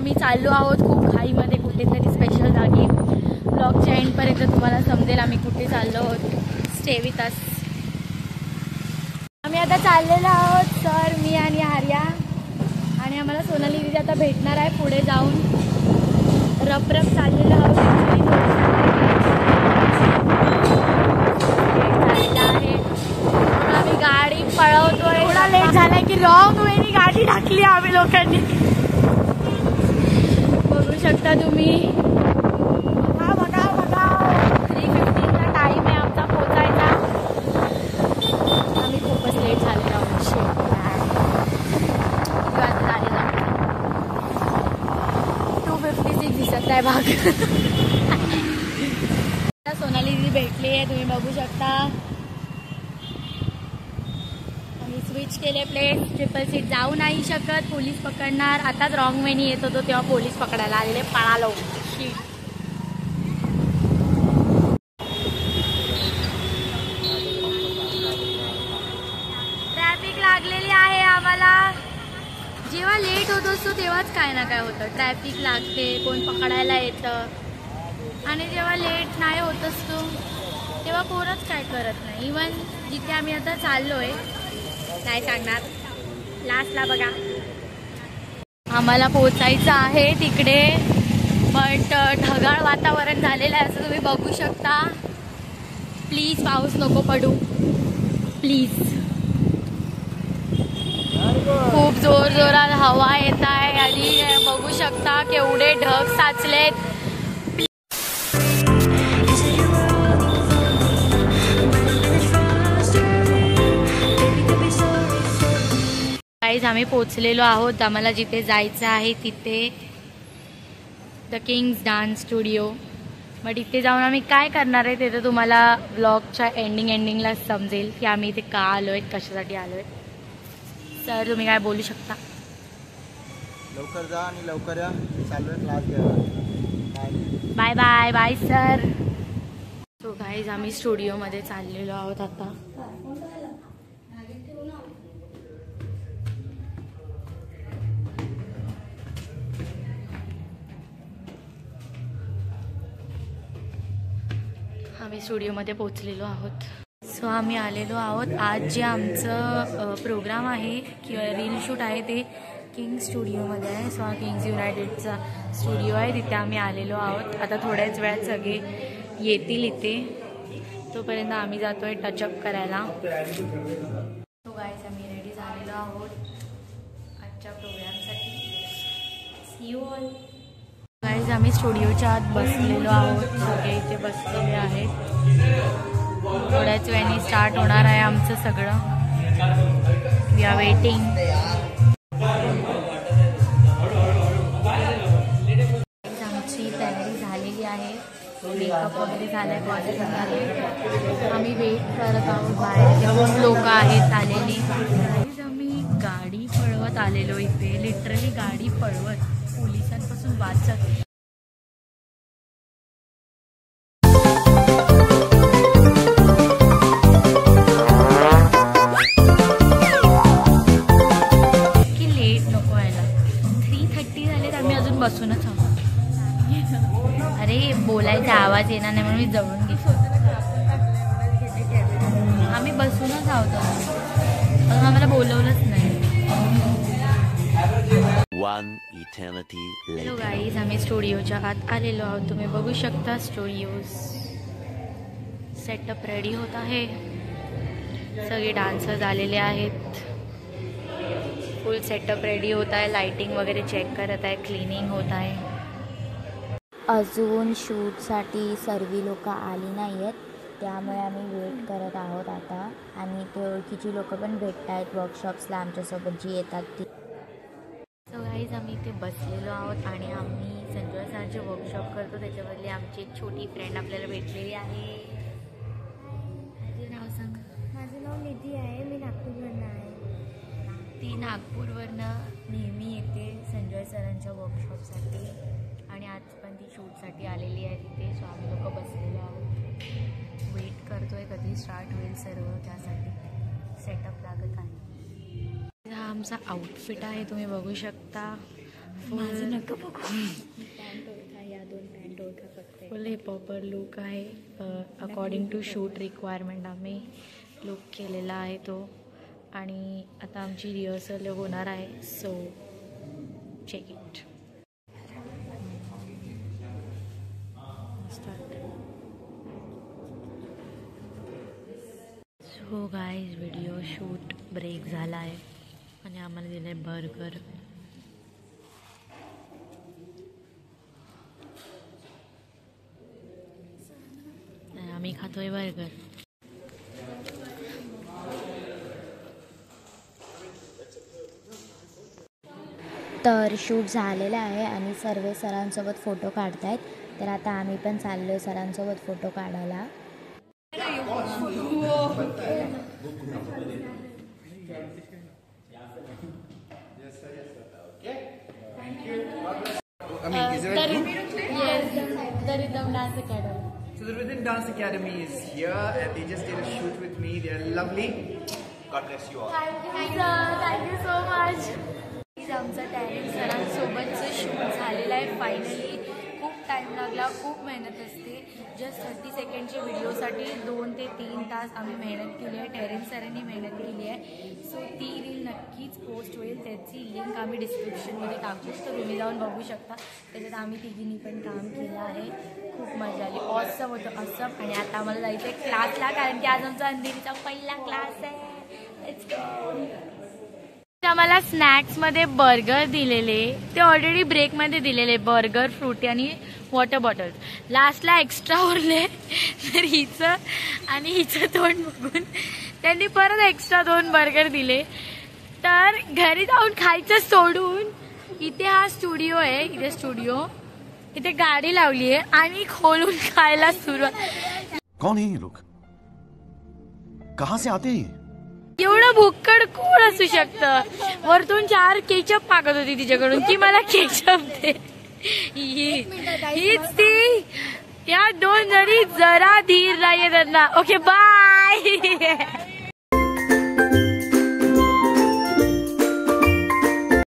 आम्ही चाललो आहोत खूप घाईमध्ये कुठेतरी स्पेशल जागी. ब्लॉगच्या एंडपर्यंत तुम्हाला समजेल आम्ही कुठे चाललो आहोत. Stay with us. आम्ही आता चाललेलो आहोत सर, मी आणि आर्या, आणि आम्हाला सोनाली दीदी आता भेटणार आहे पुढे जाऊन. रप चाललेलो आहोत. आहे आम्ही गाडी पळवतोय. थोडा लेट झालाय की रॉंग वेनी गाडी टाकली आम्ही लोकांनी. बघू शकता तुम्ही. 3:15चा टाइम आहे आमचा पोचायचा. आम्ही खूपच लेट झालेलो आहोत. 2:56 दिसत आहे भाग. सोनाली दीदी भेटली आहे, तुम्ही बघू शकता. आम्ही स्विच केले प्लेस. ट्रिपल सीट जाऊ नाही शकत, पोलीस पकडणार. आताच रॉंग वेनी येत होतो तेव्हा पोलीस पकडायला आलेले. पळालो. ट्रॅफिक लागलेली आहे आम्हाला. जेव्हा लेट होत असतो तेव्हाच काय ना काय होतं. ट्रॅफिक लागते, कोण पकडायला येतं, आणि जेव्हा लेट नाही होत असतो तेव्हा कोणच काय करत नाही. इवन जिथे आम्ही आता चाललोय, नाही सांगणार, लास्टला बघा. आम्हाला पोचायचं आहे तिकडे, बट ढगाळ वातावरण झालेलं आहे असं तुम्ही बघू शकता. प्लीज पाऊस नको पडू, प्लीज. खूप जोरात हवा येत आहे आणि बघू शकता केवढे ढग साचलेत. गाईज आम्ही पोचलेलो आहोत. आम्हाला जिथे जायचं आहे तिथे the Kings dance studio. But इथे जाऊन आम्ही काय करणार आहे ते तर तुम्हाला ब्लॉगच्या एंडिंगला समजेल की आम्ही इथे का आलो आहे, कशासाठी आलो आहे. सर तुम्ही काय बोलू शकता? लवकर जा आणि लवकर या. चालू आहे क्लास घ्यायला. Bye bye bye sir. So guys आम्ही स्टुडिओमध्ये चाललेलो आहोत आता. आम्ही स्टुडिओमध्ये पोचलेलो आहोत. सो आम्ही आलेलो आहोत. आज जे आमचं प्रोग्राम आहे किंवा रील शूट आहे ते किंग्स स्टुडिओमध्ये आहे. सो हा किंग्स युनायटेडचा स्टुडिओ आहे, तिथे आम्ही आलेलो आहोत. आता थोड्याच वेळात सगळे येतील इथे. तोपर्यंत आम्ही जातो आहे टचअप करायला. सो गाईज आम्ही रेडी झालेलो आहोत आजच्या प्रोग्रामसाठी. C you all. गाईज आम्ही स्टुडिओच्या आत बसलेलो आहोत. सगळे इथे बसलेले आहेत. थोड्याच वेळाने स्टार्ट होणार आहे आमचं सगळं. We are waiting. आमची तयारी झालेली आहे. मेकअप वगैरे झाला आहे, कॉस्ट्यूम झाले. आम्ही वेट करत आहोत. बाहेर खूप लोक आहेत आलेली. आम्ही गाडी पळवत आलेलो इथे, लिटरली गाडी पळवत, पोलिसांपासून वाचत. की लेट नको व्हायला. 3:30 झालेत, आम्ही अजून बसूनच आहोत. अरे बोलायचा आवाज येणार नाही म्हणून मी जवळून घेतो. आम्ही बसूनच आहोत अजून आम्हाला बोलवलंच नाही. हॅलो गाईज आम्ही स्टुडिओच्या आत आलेलो आहोत. तुम्ही बघू शकता स्टुडिओ सेटअप रेडी होत आहे. सगळे डान्सर्स आलेले आहेत. फुल सेटअप रेडी होत आहे. लाइटिंग वगैरे चेक करत आहे. क्लिनिंग होत आहे. अजून शूटसाठी सर्व लोक आली नाही आहेत, त्यामुळे आम्ही वेट करत आहोत आता. आणि ते ओळखीची लोक पण भेटत आहेत वर्कशॉप्सला आमच्यासोबत जी येतात ती. सो गाईज आम्ही इथे बसलेलो आहोत आणि आम्ही संजय सरांचे वर्कशॉप करतो. त्याच्यामधली आमची एक छोटी फ्रेंड आपल्याला भेटलेली आहे. माझे नाव सांग. माझं नाव निधी आहे. मी नागपूरवरनं आहे. ती नागपूरवरनं नेहमी येते संजय सरांच्या वर्कशॉपसाठी आणि आज पण ती शूटसाठी आलेली आहे तिथे. सो आम्ही लोक बसलेलो आहोत, वेट करतोय कधी स्टार्ट होईल सर्व. त्यासाठी सेटअप लागत आहे. हा आमचा आउटफिट आहे, तुम्ही बघू शकता. फुल हिपहॉपर लुक आहे. अकॉर्डिंग टू शूट रिक्वायरमेंट आम्ही लुक केलेला आहे तो. आणि आता आमची रिहर्सल होणार आहे. So check it. So guys video shoot break झाला आहे आणि आम्हाला दिलं आहे बर्गर. आम्ही खातोय बर्गर. तर शूट झालेलं आहे आणि सर्व सरांसोबत फोटो काढतायत. तर आता आम्ही पण चाललो आहे सरांसोबत फोटो काढायला. The Rhythm Dance Academy. So the Rhythm Dance Academy is here and they just did a shoot with me. They are lovely. God bless you all. Thank you so much. आमचं talent सरांसोबतचं shoot झालेलं आहे finally. खूप time लागला, खूप मेहनत असते. Just 30 सेकंडच्या व्हिडिओसाठी 2 ते 3 तास आम्ही मेहनत केली आहे. टेरेन्स सरांनी मेहनत केली आहे. सो ती रील नक्कीच पोस्ट होईल. त्याची लिंक आम्ही डिस्क्रिप्शनमध्ये टाकू, तर तुम्ही जाऊन बघू शकता. त्याच्यात आम्ही तिघींनी पण काम केलं आहे. खूप मजा आली. ऑसम होतं ऑसम. आणि आता आम्हाला जायचं आहे क्लासला, कारण की आज आमचा अंधेरीचा पहिला क्लास आहे. Let's go. आम्हाला स्नॅक्समध्ये बर्गर दिलेले, ते ऑलरेडी ब्रेकमध्ये दिलेले बर्गर, फ्रुटी आणि वॉटर बॉटल्स. लास्टला एक्स्ट्रा उरले. तर हिचं तोंड बघून त्यांनी परत एक्स्ट्रा 2 बर्गर दिले. तर घरी जाऊन खायचं सोडून इथे हा स्टुडिओ आहे. इथे गाडी लावली आहे आणि खोलून खायला सुरुवात. कौन है ये लोग? कहां से आते हैं? एवढं भुक्कड कोण असू शकतं? वरतून 4 केचप मागत होती तिच्याकडून की मला केचप दे. हीच ती. या 2 जणी जरा धीर नाहीये त्यांना. Okay bye.